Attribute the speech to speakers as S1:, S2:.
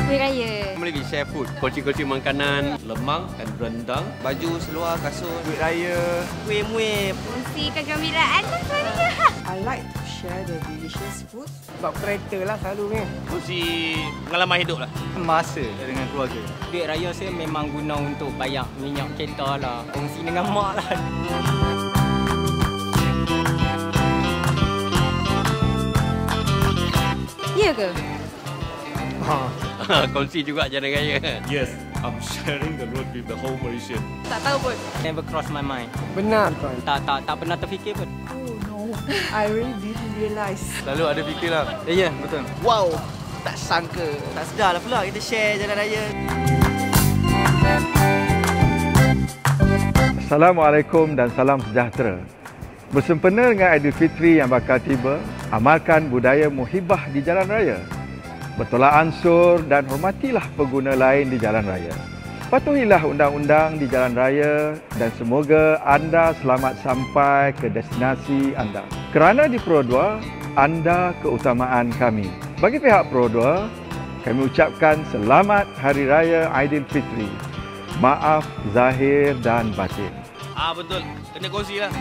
S1: Kuih raya.
S2: Lagi share food, kongsi-kongsi makanan,
S3: lemang dan rendang,
S4: baju, seluar, kasut,
S3: kuih raya, kuih muih.
S1: Kongsi kegembiraan lah sebenarnya.
S5: I like to share the delicious food.
S6: Sebab kereta lah selalu ni.
S3: Kongsi pengalaman hidup lah.
S7: Masa dengan keluarga. Duit raya saya memang guna untuk bayar minyak kereta lah. Kongsi dengan mak lah.
S1: Ya ke?
S2: kongsi juga jalan raya.
S3: Yes, I'm sharing the road with the whole Malaysian.
S1: Tak tahu pun.
S7: Never cross my mind.
S6: Benar tuan.
S7: Tak pernah terfikir pun.
S5: Oh no, I really didn't realise.
S3: Selalu ada fikir lah.
S7: Ya, betul.
S4: wow, tak sangka, tak sedar lah pula kita share jalan raya.
S8: Assalamualaikum dan salam sejahtera. Bersempena dengan Aidilfitri yang bakal tiba, amalkan budaya muhibah di jalan raya. Bertolak ansur dan hormatilah pengguna lain di jalan raya. Patuhilah undang-undang di jalan raya dan semoga anda selamat sampai ke destinasi anda. Kerana di Pro 2, anda keutamaan kami. Bagi pihak Pro 2, kami ucapkan selamat Hari Raya Aidilfitri. Maaf zahir dan batin.
S3: Betul. Kena kongsi lah.